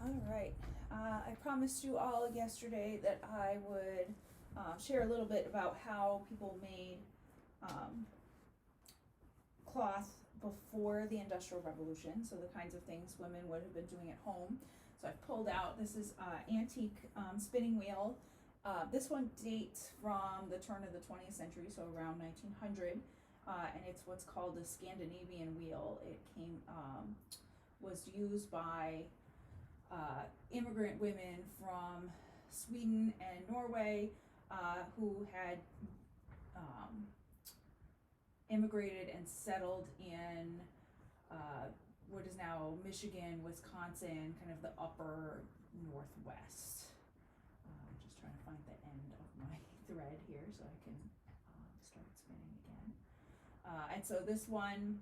All right. I promised you all yesterday that I would share a little bit about how people made cloth before the Industrial Revolution, so the kinds of things women would have been doing at home. So I've pulled out, this is antique spinning wheel. This one dates from the turn of the 20th century, so around 1900, and it's what's called a Scandinavian wheel. It was used by immigrant women from Sweden and Norway who had immigrated and settled in what is now Michigan, Wisconsin, kind of the upper Northwest. Just trying to find the end of my thread here so I can start spinning again. And so this one,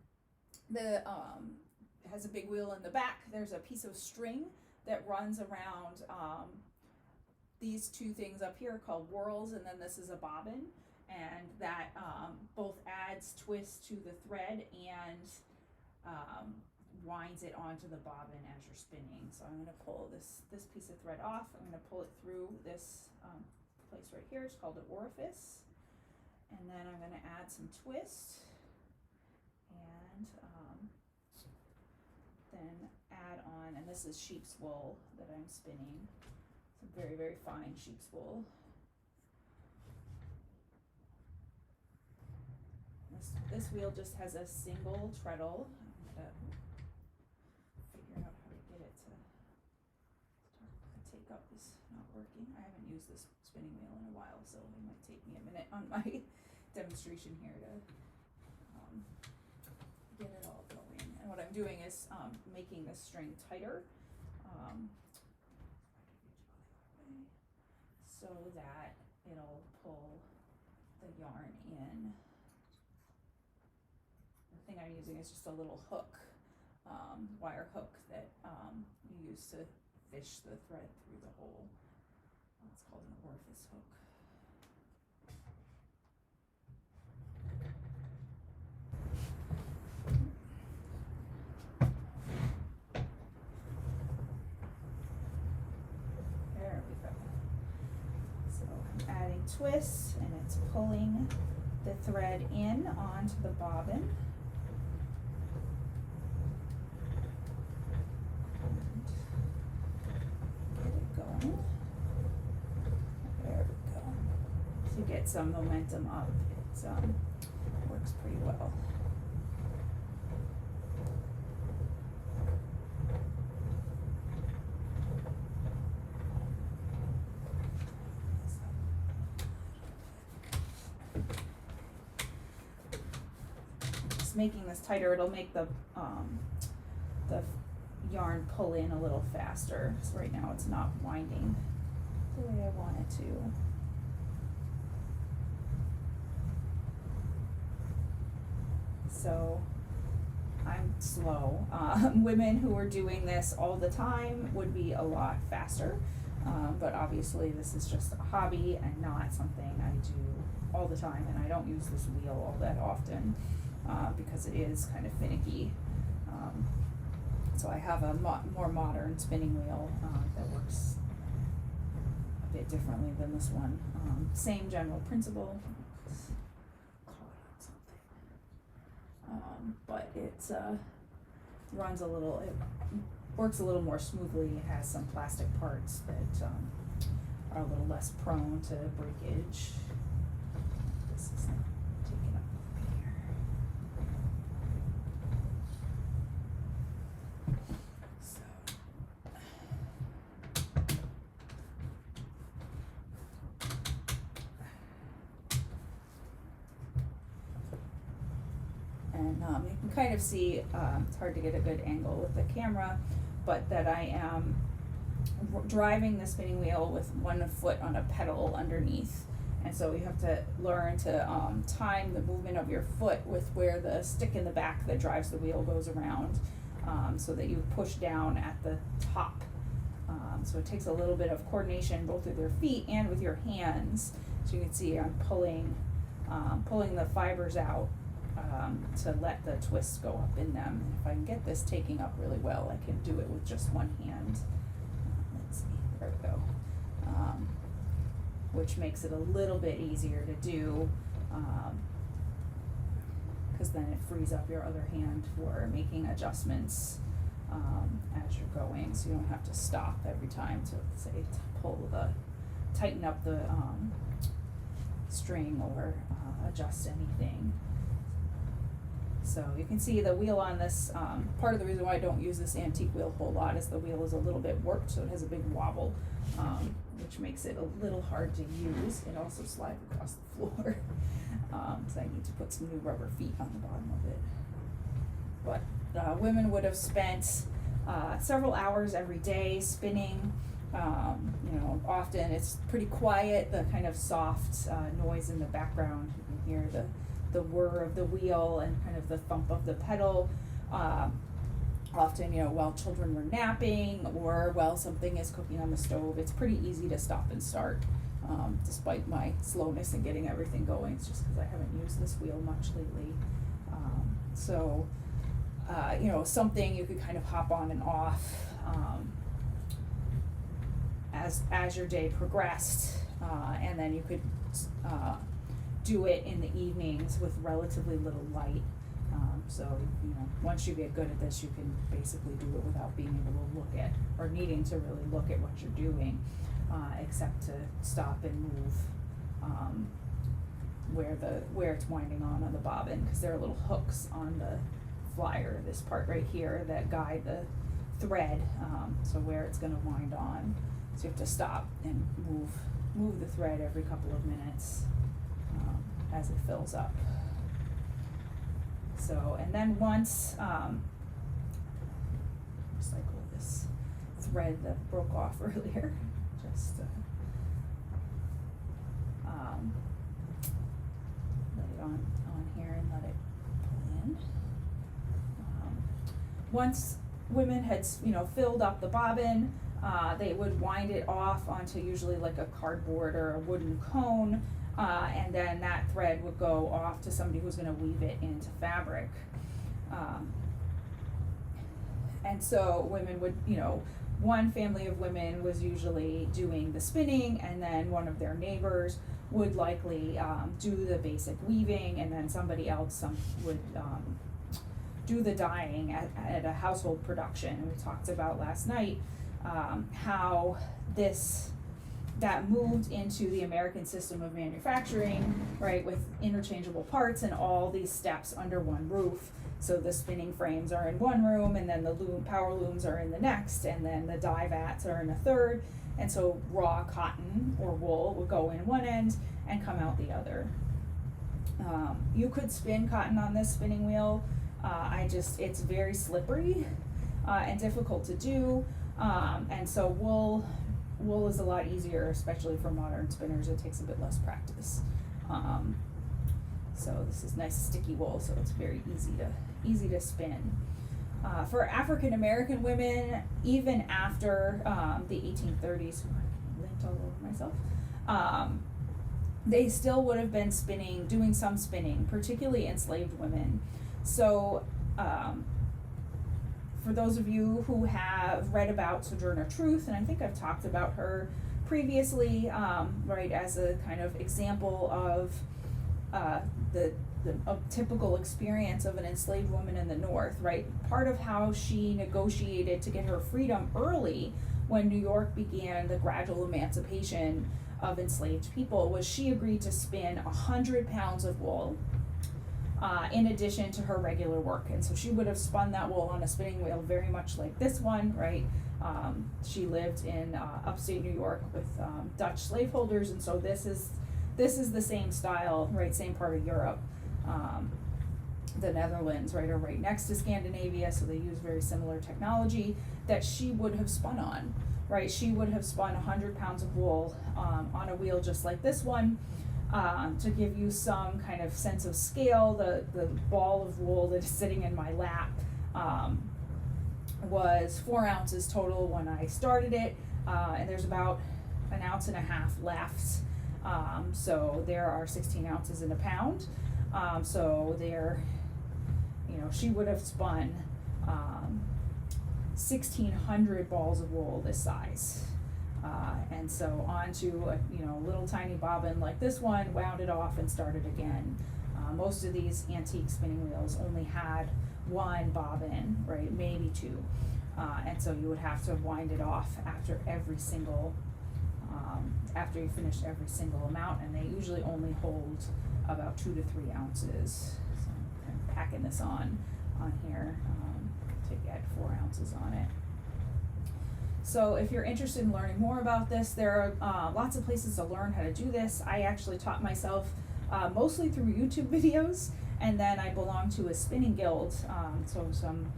has a big wheel in the back. There's a piece of string that runs around these two things up here called whorls, and then this is a bobbin, and that both adds twist to the thread and winds it onto the bobbin as you're spinning. So I'm going to pull this piece of thread off. I'm going to pull it through this place right here. It's called an orifice, and then I'm going to add some twist and then add on, and this is sheep's wool that I'm spinning. It's a very, very fine sheep's wool. This wheel just has a single treadle. I'm gonna figure out how to get it to start. The take up is not working. I haven't used this spinning wheel in a while, so it might take me a minute on my demonstration here to get it all going. And what I'm doing is making this string tighter so that it'll pull the yarn in. The thing I'm using is just a little hook, wire hook that you use to fish the thread through the hole. It's called an orifice hook. There we go. So I'm adding twist, and it's pulling the thread in onto the bobbin. Get it going. There we go. To get some momentum up, it works pretty well. Making this tighter, it'll make the yarn pull in a little faster. So right now it's not winding the way I want it to. So I'm slow. Women who are doing this all the time would be a lot faster, but obviously this is just a hobby and not something I do all the time, and I don't use this wheel all that often. Because it is kind of finicky. So I have a more modern spinning wheel that works a bit differently than this one. Same general principle. But it runs a little, it works a little more smoothly. It has some plastic parts that are a little less prone to breakage. This is taken up. And you can kind of see, it's hard to get a good angle with the camera, but that I am driving the spinning wheel with one foot on a pedal underneath. And so you have to learn to time the movement of your foot with where the stick in the back that drives the wheel goes around, so that you push down at the top. So it takes a little bit of coordination both with your feet and with your hands. So you can see I'm pulling the fibers out to let the twists go up in them. And if I can get this taking up really well, I can do it with just one hand. there we go. Which makes it a little bit easier to do, because then it frees up your other hand for making adjustments as you're going, so you don't have to stop every time to say tighten up the string or adjust anything. So you can see the wheel on this, part of the reason why I don't use this antique wheel a whole lot is the wheel is a little bit warped, so it has a big wobble, which makes it a little hard to use. It also slides across the floor, so I need to put some new rubber feet on the bottom of it. But women would have spent several hours every day spinning. Often it's pretty quiet, the kind of soft noise in the background. You can hear the whir of the wheel and kind of the thump of the pedal. Often, while children were napping or while something is cooking on the stove, it's pretty easy to stop and start, despite my slowness in getting everything going. It's just because I haven't used this wheel much lately. Something you could kind of hop on and off as your day progressed, and then you could do it in the evenings with relatively little light. Once you get good at this, you can basically do it without being able to look at or needing to really look at what you're doing, except to stop and move where it's winding on the bobbin, because there are little hooks on the flyer, this part right here, that guide the thread, so where it's going to wind on. So you have to stop and move the thread every couple of minutes as it fills up. So, and then once, recycle this thread that broke off earlier, just let it on here and let it pull in. Once women had, filled up the bobbin, they would wind it off onto usually like a cardboard or a wooden cone, and then that thread would go off to somebody who's going to weave it into fabric. And so women would, one family of women was usually doing the spinning, and then one of their neighbors would likely do the basic weaving, and then somebody else would do the dyeing at a household production. And we talked about last night how that moved into the American system of manufacturing, right, with interchangeable parts and all these steps under one roof. So the spinning frames are in one room, and then the power looms are in the next, and then the dye vats are in a third. And so raw cotton or wool would go in one end and come out the other. You could spin cotton on this spinning wheel. It's very slippery and difficult to do. And so wool is a lot easier, especially for modern spinners. It takes a bit less practice. So this is nice sticky wool, so it's very easy to spin. For African American women, even after the 1830s, I linked all over myself, they still would have been doing some spinning, particularly enslaved women. So for those of you who have read about Sojourner Truth, and I think I've talked about her previously, right, as a kind of example of the typical experience of an enslaved woman in the North, right? Part of how she negotiated to get her freedom early when New York began the gradual emancipation of enslaved people was she agreed to spin 100 pounds of wool in addition to her regular work. And so she would have spun that wool on a spinning wheel very much like this one, right? She lived in upstate New York with Dutch slaveholders, and so this is the same style, right? Same part of Europe. The Netherlands, right, are right next to Scandinavia, so they use very similar technology that she would have spun on, right? She would have spun 100 pounds of wool on a wheel just like this one. To give you some kind of sense of scale, the ball of wool that is sitting in my lap was 4 ounces total when I started it, and there's about 1.5 ounces left. So there are 16 ounces in a pound. So there, she would have spun 1,600 balls of wool this size. And so onto a, you know, little tiny bobbin like this one, wound it off and started again. Most of these antique spinning wheels only had one bobbin, right, maybe two. And so you would have to wind it off after every single, after you finished every single amount, and they usually only hold about 2 to 3 ounces. So I'm packing this on here to get 4 ounces on it. So if you're interested in learning more about this, there are lots of places to learn how to do this. I actually taught myself mostly through YouTube videos, and then I belong to a spinning guild, so some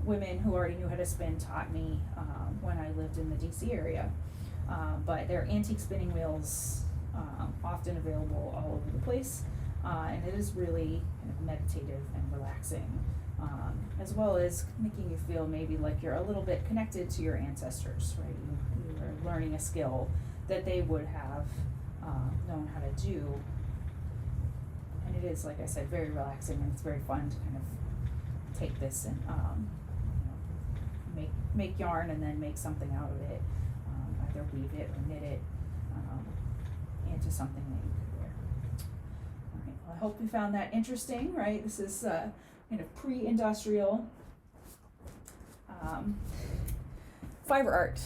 women who already knew how to spin taught me when I lived in the DC area. But there are antique spinning wheels often available all over the place, and it is really kind of meditative and relaxing, as well as making you feel maybe like you're a little bit connected to your ancestors, right? You are learning a skill that they would have known how to do. And it is, like I said, very relaxing, and it's very fun to kind of take this and make yarn and then make something out of it, either weave it or knit it into something that you could wear. All right, well, I hope you found that interesting, right? This is kind of pre-industrial fiber art.